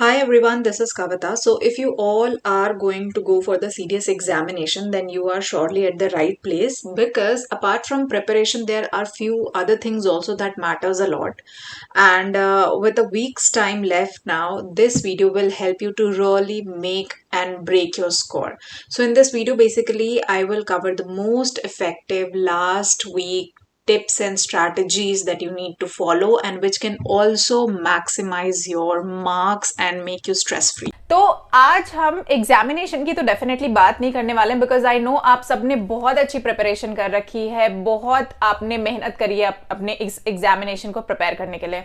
Hi everyone, this is Kavita. So, if you all are going to go for the CDS examination, then you are surely at the right place because apart from preparation, there are few other things also that matters a lot. And with a week's time left now, this video will help you to really make and break your score. So, in this video, basically, I will cover the most effective last week tips and strategies that you need to follow and which can also maximize your marks and make you stress free. तो आज हम examination की तो definitely बात नहीं करने वाले हैं बिकॉज आई नो आप सबने बहुत अच्छी प्रिपरेशन कर रखी है, बहुत आपने मेहनत करी है अपने एग्जामिनेशन को प्रिपेयर करने के लिए.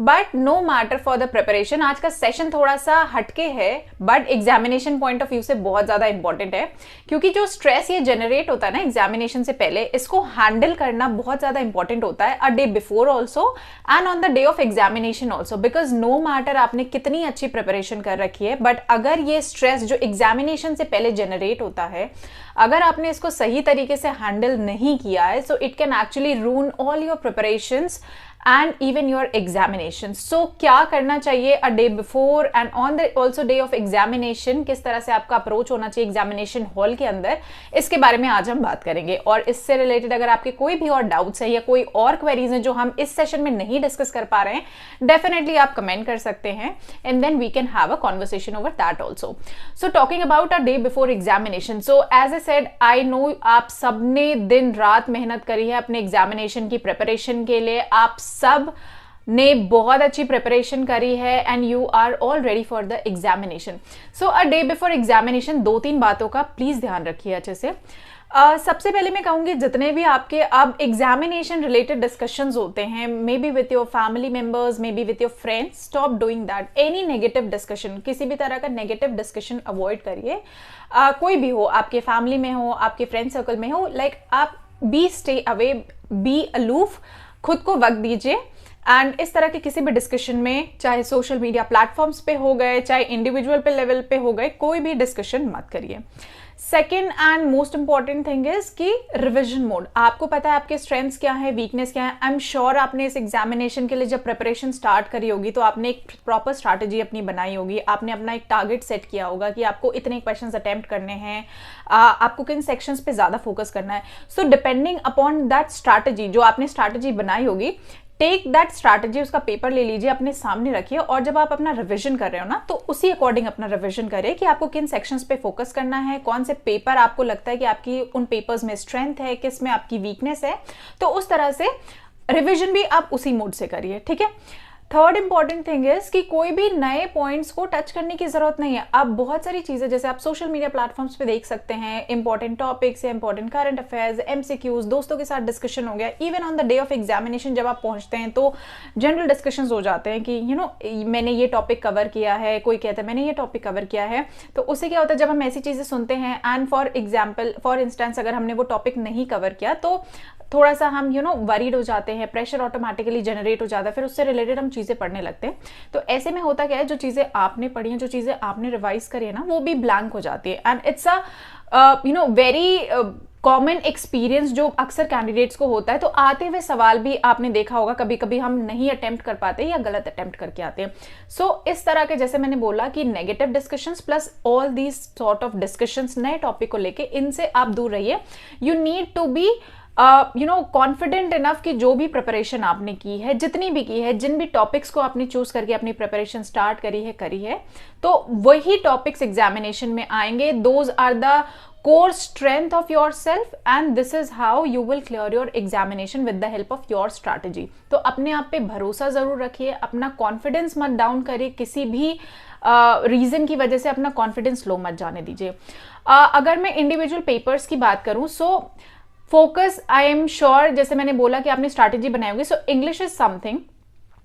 But no matter for the preparation, आज का सेशन थोड़ा सा हटके है but examination point of view से बहुत ज्यादा इंपॉर्टेंट है क्योंकि जो स्ट्रेस ये जनरेट होता है ना एग्जामिनेशन से पहले, इसको हैंडल करना बहुत ज्यादा इंपॉर्टेंट होता है a day before also and on the day of examination also. Because no matter आपने कितनी अच्छी प्रिपरेशन कर रखी है बट अगर ये स्ट्रेस जो एग्जामिनेशन से पहले जनरेट होता है, अगर आपने इसको सही तरीके से हैंडल नहीं किया है, so it can actually रूइन all your preparations and even your examination. So क्या करना चाहिए a day before and on the also day of examination, किस तरह से आपका अप्रोच होना चाहिए एग्जामिनेशन हॉल के अंदर, इसके बारे में आज हम बात करेंगे. और इससे रिलेटेड अगर आपके कोई भी और डाउट्स है या कोई और क्वेरीज हैं जो हम इस सेशन में नहीं डिस्कस कर पा रहे हैं, डेफिनेटली आप कमेंट कर सकते हैं and then we can have a conversation over that also. So talking about a day before examination, so as I said I know आप सबने दिन रात मेहनत करी है अपने एग्जामिनेशन की प्रिपरेशन के लिए, आप सब ने बहुत अच्छी प्रिपरेशन करी है and you are all ready for the examination. So a day before examination दो तीन बातों का प्लीज ध्यान रखिए अच्छे से. सबसे पहले मैं कहूंगी जितने भी आपके अब एग्जामिनेशन रिलेटेड डिस्कशंस होते हैं, may be with your family members, may be with your friends, stop doing that. Any negative discussion, किसी भी तरह का नेगेटिव डिस्कशन अवॉइड करिए. कोई भी हो, आपके फैमिली में हो, आपके फ्रेंड सर्कल में हो, लाइक आप be stay away, be aloof, खुद को वक्त दीजिए. एंड इस तरह के किसी भी डिस्कशन में, चाहे सोशल मीडिया प्लेटफॉर्म्स पे हो गए, चाहे इंडिविजुअल पे लेवल पे हो गए, कोई भी डिस्कशन मत करिए. Second and most important thing is कि रिविजन मोड. आपको पता है आपके स्ट्रेंथ्स क्या है, वीकनेस क्या है. आई एम श्योर आपने इस एग्जामिनेशन के लिए जब प्रिपरेशन स्टार्ट करी होगी तो आपने एक प्रॉपर स्ट्रैटेजी अपनी बनाई होगी, आपने अपना एक टारगेट सेट किया होगा कि आपको इतने क्वेश्चंस अटेम्प्ट करने हैं, आपको किन सेक्शंस पे ज्यादा फोकस करना है. So depending upon that strategy, जो आपने स्ट्रैटेजी बनाई होगी, टेक दैट स्ट्रैटेजी, उसका पेपर ले लीजिए, अपने सामने रखिए और जब आप अपना रिवीजन कर रहे हो ना, तो उसी अकॉर्डिंग अपना रिवीजन करें कि आपको किन सेक्शंस पे फोकस करना है, कौन से पेपर आपको लगता है कि आपकी उन पेपर्स में स्ट्रेंथ है, किस में आपकी वीकनेस है. तो उस तरह से रिवीजन भी आप उसी मोड से करिए, ठीक है. थर्ड इंपॉर्टेंट थिंग इज कि कोई भी नए पॉइंट्स को टच करने की जरूरत नहीं है. आप बहुत सारी चीजें जैसे आप सोशल मीडिया प्लेटफॉर्म्स पे देख सकते हैं, इंपॉर्टेंट टॉपिक्स या इंपॉर्टेंट करंट अफेयर्स, एमसीक्यूज, दोस्तों के साथ डिस्कशन हो गया. Even on the day of examination जब आप पहुंचते हैं तो जनरल डिस्कशंस हो जाते हैं कि यू नो मैंने ये टॉपिक कवर किया है, कोई कहता है मैंने ये टॉपिक कवर किया है. तो उससे क्या होता है, जब हम ऐसी चीजें सुनते हैं एंड फॉर इंस्टेंस अगर हमने वो टॉपिक नहीं कवर किया तो थोड़ा सा हम वरीड हो जाते हैं, प्रेशर ऑटोमेटिकली जनरेट हो जाता है, फिर उससे रिलेटेड हम चीजें पढ़ने लगते हैं. तो ऐसे में होता क्या है, जो चीजें आपने पढ़ी हैं, जो चीजें आपने रिवाइज करी है ना, वो भी ब्लैंक हो जाती है. And it's a very common experience जो अक्सर कैंडिडेट्स को होता है. तो आते हुए सवाल भी आपने देखा होगा कभी कभी हम नहीं अटेम्प्ट कर पाते या गलत अटेम्प्ट करके आते हैं. सो इस तरह के, जैसे मैंने बोला कि negative discussions plus all these sort of discussions नए टॉपिक को लेके, इनसे आप दूर रहिए. You need to be confident enough कि जो भी प्रिपरेशन आपने की है, जितनी भी की है, जिन भी टॉपिक्स को आपने चूज करके अपनी प्रिपरेशन स्टार्ट करी है, तो वही टॉपिक्स एग्जामिनेशन में आएंगे. Those are the core strength of yourself and this is how you will clear your examination with the help of your strategy. तो अपने आप पे भरोसा जरूर रखिए, अपना कॉन्फिडेंस मत डाउन करिए, किसी भी रीजन की वजह से अपना कॉन्फिडेंस लो मत जाने दीजिए. अगर मैं इंडिविजुअल पेपर्स की बात करूं, so focus, I am sure जैसे मैंने बोला कि आपने स्ट्रैटेजी बनाई होगी. सो इंग्लिश इज समथिंग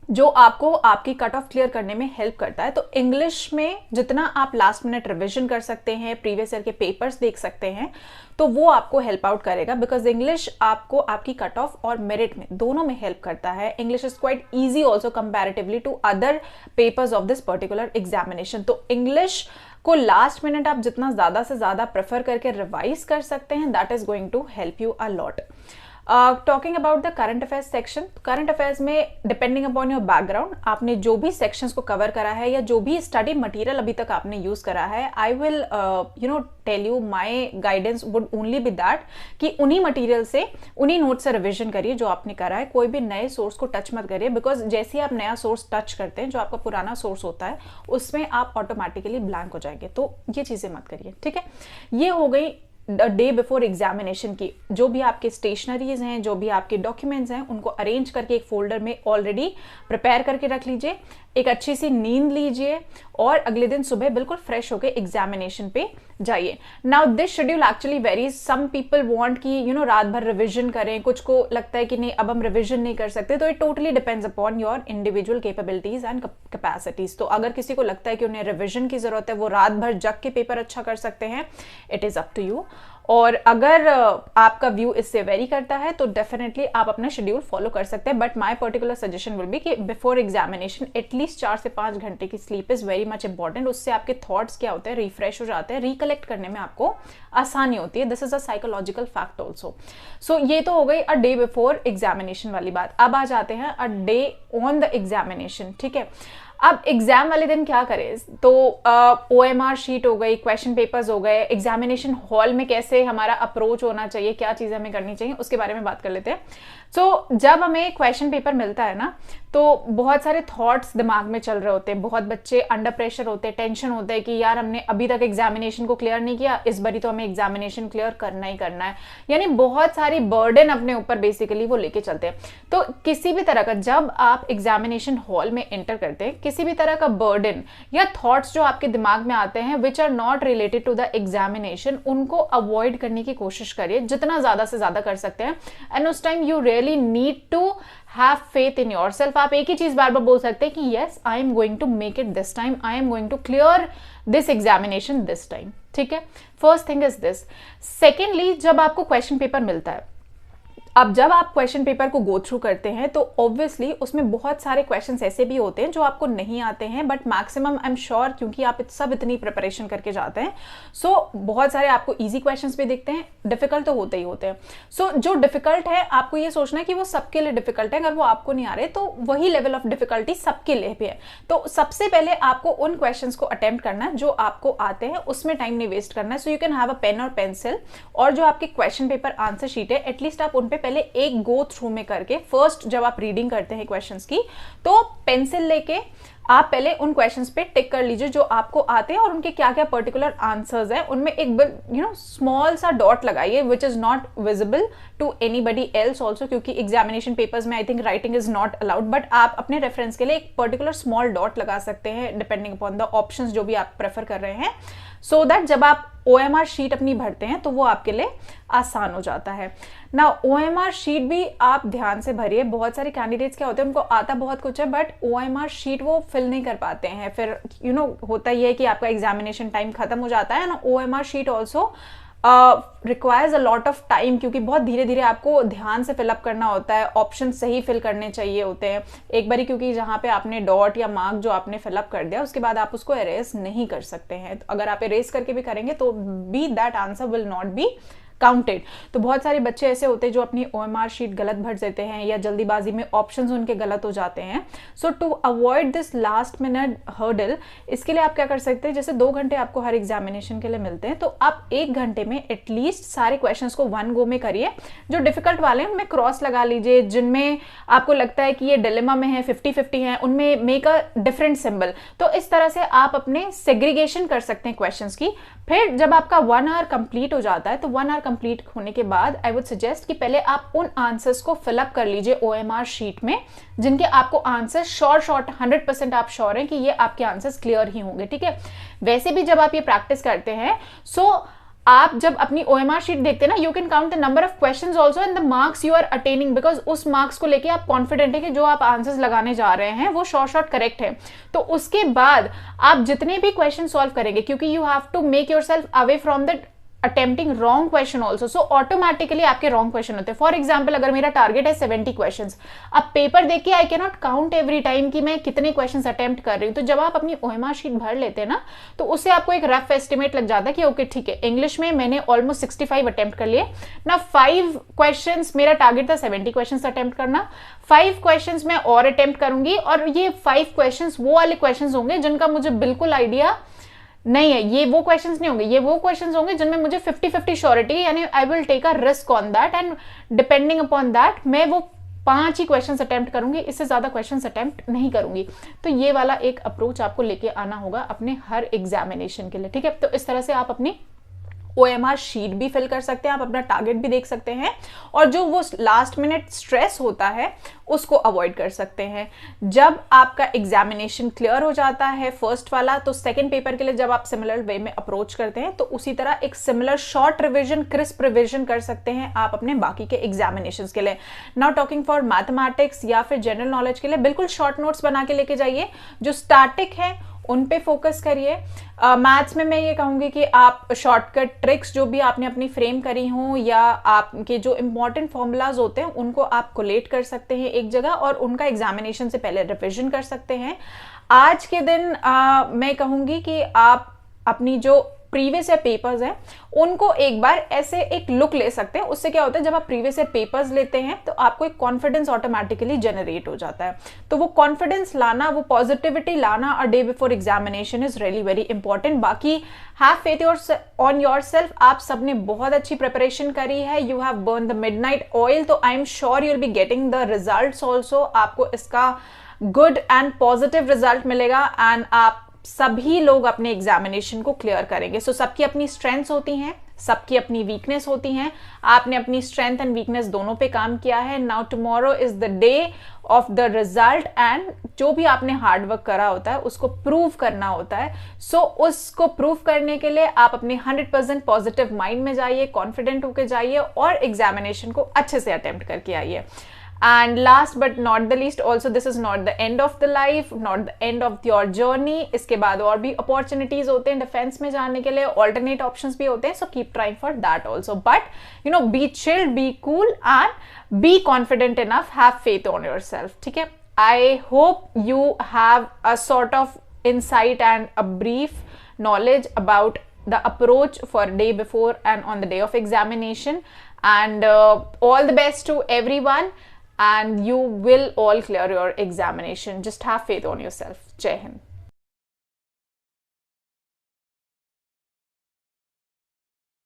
जो आपको आपकी कट ऑफ क्लियर करने में हेल्प करता है. तो इंग्लिश में जितना आप लास्ट मिनट रिवीजन कर सकते हैं, प्रीवियस ईयर के पेपर्स देख सकते हैं, तो वो आपको हेल्प आउट करेगा. बिकॉज इंग्लिश आपको आपकी कट ऑफ और मेरिट में दोनों में हेल्प करता है. English is quite easy also comparatively to other papers of this particular examination. तो इंग्लिश को लास्ट मिनट आप जितना ज्यादा से ज्यादा प्रेफर करके रिवाइज कर सकते हैं, that is going to help you a lot. Talking about the current affairs section, current affairs में डिपेंडिंग अपॉन योर बैकग्राउंड आपने जो भी सेक्शंस को कवर करा है या जो भी स्टडी मटेरियल अभी तक आपने यूज करा है, I will tell you my guidance would only be that कि उन्हीं मटेरियल से, उन्हीं नोट से रिविजन करिए जो आपने करा है, कोई भी नए सोर्स को टच मत करिए, बिकॉज जैसे ही आप नया सोर्स टच करते हैं जो आपका पुराना सोर्स होता है उसमें आप ऑटोमेटिकली ब्लैंक हो जाएंगे, तो ये चीजें मत करिए, ठीक है। ये हो गई डे बिफोर एग्जामिनेशन की, जो भी आपके स्टेशनरीज हैं, जो भी आपके डॉक्यूमेंट्स हैं, उनको अरेंज करके एक फोल्डर में ऑलरेडी प्रिपेयर करके रख लीजिए, एक अच्छी सी नींद लीजिए और अगले दिन सुबह बिल्कुल फ्रेश होकर एग्जामिनेशन पे जाइए। Now this schedule actually varies, some people want कि रात भर रिविजन करें, कुछ को लगता है कि नहीं अब हम रिविजन नहीं कर सकते, तो it totally depends upon your individual capabilities and capacities. तो अगर किसी को लगता है कि उन्हें रिविजन की जरूरत है, वो रात भर जग के पेपर अच्छा कर सकते हैं, it is up to you. और अगर आपका व्यू इससे वेरी करता है तो डेफिनेटली आप अपना शेड्यूल फॉलो कर सकते हैं, but my particular suggestion will be कि बिफोर एग्जामिनेशन एटलीस्ट 4 से 5 घंटे की sleep is very much important. उससे आपके थॉट्स क्या होते हैं, रिफ्रेश हो जाते हैं, रिकलेक्ट करने में आपको आसानी होती है। This is a psychological fact also. So ये तो हो गई अ डे बिफोर एग्जामिनेशन वाली बात। अब आ जाते हैं a day on the examination, ठीक है। अब एग्जाम वाले दिन क्या करें, तो OMR शीट हो गई, क्वेश्चन पेपर्स हो गए, एग्जामिनेशन हॉल में कैसे हमारा अप्रोच होना चाहिए, क्या चीजें हमें करनी चाहिए, उसके बारे में बात कर लेते हैं। सो जब हमें क्वेश्चन पेपर मिलता है ना, तो बहुत सारे थॉट्स दिमाग में चल रहे होते हैं, बहुत बच्चे अंडर प्रेशर होते हैं, टेंशन होता है कि यार हमने अभी तक एग्जामिनेशन को क्लियर नहीं किया, इस बारी तो हमें एग्जामिनेशन क्लियर करना ही करना है, यानी बहुत सारी बर्डन अपने ऊपर बेसिकली वो लेके चलते हैं। तो किसी भी तरह का, जब आप एग्जामिनेशन हॉल में एंटर करते हैं, किसी भी तरह का बर्डन या थॉट्स जो आपके दिमाग में आते हैं which are not related to the examination, उनको अवॉइड करने की कोशिश करिए जितना ज्यादा से ज्यादा कर सकते हैं। एंड उस time you really need to have faith in yourself. आप एक ही चीज बार बार बोल सकते हैं कि yes I am going to make it this time, I am going to clear this examination this time, ठीक है। First thing is this. Secondly, जब आपको क्वेश्चन पेपर मिलता है, अब जब आप क्वेश्चन पेपर को गो थ्रू करते हैं तो ऑब्वियसली उसमें बहुत सारे क्वेश्चंस ऐसे भी होते हैं जो आपको नहीं आते हैं, but maximum I am sure, क्योंकि आप सब इतनी प्रिपरेशन करके जाते हैं, सो बहुत सारे आपको इजी क्वेश्चंस भी दिखते हैं, डिफिकल्ट तो होते ही होते हैं। सो जो डिफिकल्ट है आपको ये सोचना है कि वो सबके लिए डिफिकल्ट है, अगर वो आपको नहीं आ रहे तो वही लेवल ऑफ डिफिकल्टी सबके लिए भी है। तो सबसे पहले आपको उन क्वेश्चंस को अटेम्प्ट करना है जो आपको आते हैं, उसमें टाइम नहीं वेस्ट करना है। So you can have a pen और पेंसिल, और जो आपके क्वेश्चन पेपर आंसर शीट है एटलीस्ट आप उन पे पहले एक गो थ्रू में करके, फर्स्ट जब आप रीडिंग करते हैं क्वेश्चंस की, तो पेंसिल लेके आप पहले उन क्वेश्चंस पे टिक कर लीजिए जो आपको आते हैं और उनके क्या क्या पर्टिकुलर आंसर्स हैं, उनमें एक स्मॉल सा डॉट लगाइए which is not visible to anybody else also, क्योंकि एग्जामिनेशन पेपर्स में I think writing is not allowed, but आप अपने रेफरेंस के लिए एक पर्टिकुलर स्मॉल डॉट लगा सकते हैं डिपेंडिंग अपॉन द ऑप्शंस जो भी आप प्रेफर कर रहे हैं, सो दैट जब आप OMR शीट अपनी भरते हैं तो वो आपके लिए आसान हो जाता है। ना OMR शीट भी आप ध्यान से भरिए। बहुत सारे कैंडिडेट्स क्या होते हैं, उनको आता बहुत कुछ है बट OMR शीट वो फिल नहीं कर पाते हैं, फिर होता ही है कि आपका एग्जामिनेशन टाइम खत्म हो जाता है ना। OMR sheet also requires a lot of time, क्योंकि बहुत धीरे धीरे आपको ध्यान से फिलअप करना होता है, ऑप्शन सही फिल करने चाहिए होते हैं एक बारी, क्योंकि जहां पे आपने डॉट या मार्क जो आपने फिलअप कर दिया उसके बाद आप उसको एरेज नहीं कर सकते हैं। तो अगर आप एरेज करके भी करेंगे तो be that answer will not be counted. तो बहुत सारे बच्चे ऐसे होते हैं जो अपनी OMR शीट गलत भर देते हैं या जल्दीबाजी में ऑप्शंस उनके गलत हो जाते हैं। So to avoid this last minute hurdle, इसके लिए आप क्या कर सकते हैं, जैसे 2 घंटे आपको हर एग्जामिनेशन के लिए मिलते हैं, तो आप 1 घंटे में एटलीस्ट सारे क्वेश्चंस को 1 गो में करिए। जो डिफिकल्ट वाले हैं उनमें क्रॉस लगा लीजिए, जिनमें आपको लगता है कि ये डिलेमा में है, 50-50 है, उनमें मेक अ डिफरेंट सिंबल। तो इस तरह से आप अपने सेग्रीगेशन कर सकते हैं क्वेश्चंस की। फिर जब आपका 1 आवर कंप्लीट हो जाता है तो 1 आवर कंप्लीट होने के बाद आई वुड सजेस्ट कि पहले आप उन आंसर्स को फिलअप कर लीजिए OMR शीट में जिनके आपको आंसर शॉर्ट 100% आप श्योर हैं कि ये आपके आंसर्स क्लियर ही होंगे, ठीक है। वैसे भी जब आप ये प्रैक्टिस करते हैं, सो आप जब अपनी OMR शीट देखते हैं ना, you can count the number of questions also and the marks you are attaining, because उस मार्क्स को लेके आप कॉन्फिडेंट है कि जो आप आंसर्स लगाने जा रहे हैं वो शॉर्ट करेक्ट है। तो उसके बाद आप जितने भी क्वेश्चन सॉल्व करेंगे, क्योंकि you have to make yourself away from the attempting wrong question also, so automatically आपके रॉन्ग क्वेश्चन होते हैं. फॉर एग्जाम्पल अगर मेरा टारगेट है 70 क्वेश्चन, अब पेपर देख के I can not count every time कि मैं कितने क्वेश्चन अटेम्प्ट कर रही हूँ. तो जब आप अपनी OMR शीट भर लेते हैं ना, तो उससे आपको एक रफ एस्टिमेट लग जाता है कि ओके ठीक है, इंग्लिश में मैंने ऑलमोस्ट 65 अटेम्प्ट कर लिए ना. 5 क्वेश्चन मेरा टारगेट था 70 क्वेश्चन अटेम्प्ट करना, 5 क्वेश्चन मैं और अटेम्प्ट करूंगी, और ये 5 क्वेश्चन वो वाले क्वेश्चन होंगे जिनका मुझे बिल्कुल आइडिया नहीं है. ये वो क्वेश्चंस नहीं होंगे, ये वो क्वेश्चंस होंगे जिनमें मुझे 50-50 श्योरिटी, यानी I will take a risk on that, and depending upon that मैं वो 5 ही क्वेश्चंस अटेम्प्ट करूंगी, इससे ज्यादा क्वेश्चंस अटेम्प्ट नहीं करूंगी. तो ये वाला एक अप्रोच आपको लेके आना होगा अपने हर एग्जामिनेशन के लिए. ठीक है, तो इस तरह से आप अपनी OMR शीट भी फिल कर सकते हैं, आप अपना टारगेट भी देख सकते हैं, और जो वो लास्ट मिनट स्ट्रेस होता है उसको अवॉइड कर सकते हैं. जब आपका एग्जामिनेशन क्लियर हो जाता है फर्स्ट वाला, तो सेकंड पेपर के लिए जब आप सिमिलर वे में अप्रोच करते हैं, तो उसी तरह एक similar short revision, crisp revision कर सकते हैं आप अपने बाकी के एग्जामिनेशंस के लिए. नाउ टॉकिंग फॉर मैथमेटिक्स या फिर जनरल नॉलेज के लिए बिल्कुल शॉर्ट नोट्स बना के लेके जाइए, जो स्टैटिक है उन पे फोकस करिए. मैथ्स में मैं ये कहूंगी कि आप शॉर्टकट ट्रिक्स जो भी आपने अपनी फ्रेम करी हो, या आपके जो इंपॉर्टेंट फॉर्मूलाज होते हैं उनको आप कोलेट कर सकते हैं एक जगह, और उनका एग्जामिनेशन से पहले रिविजन कर सकते हैं. आज के दिन मैं कहूंगी कि आप अपनी जो प्रीवियस ईयर पेपर्स हैं उनको एक बार ऐसे एक लुक ले सकते हैं. उससे क्या होता है, जब आप प्रीवियस ईयर पेपर्स लेते हैं तो आपको एक कॉन्फिडेंस ऑटोमेटिकली जनरेट हो जाता है. तो वो कॉन्फिडेंस लाना, वो पॉजिटिविटी लाना a day before examination is really very important. बाकी हैव फेथ ऑन योरसेल्फ. आप सबने बहुत अच्छी प्रिपरेशन करी है, you have burn the midnight oil, तो I am sure you will be getting the results also. आपको इसका गुड एंड पॉजिटिव रिजल्ट मिलेगा, एंड आप सभी लोग अपने एग्जामिनेशन को क्लियर करेंगे. सो सबकी अपनी स्ट्रेंथ्स होती हैं, सबकी अपनी वीकनेस होती हैं. आपने अपनी स्ट्रेंथ एंड वीकनेस दोनों पे काम किया है. Now tomorrow is the day of the result, and जो भी आपने हार्डवर्क करा होता है उसको प्रूव करना होता है. सो उसको प्रूव करने के लिए आप अपने 100% पॉजिटिव माइंड में जाइए, कॉन्फिडेंट होकर जाइए, और एग्जामिनेशन को अच्छे से अटेम्प्ट करके आइए. And last but not the least, also this is not the end of the life, not the end of your journey. इसके बाद और भी opportunities होते हैं डिफेंस में जाने के लिए, alternate options भी होते हैं, so keep trying for that also. But you know, be chill, be cool, and be confident enough. Have faith on yourself. ठीक है? I hope you have a sort of insight and a brief knowledge about the approach for day before and on the day of examination. And all the best to everyone. And you will all clear your examination. Just have faith on yourself. Jai Hind.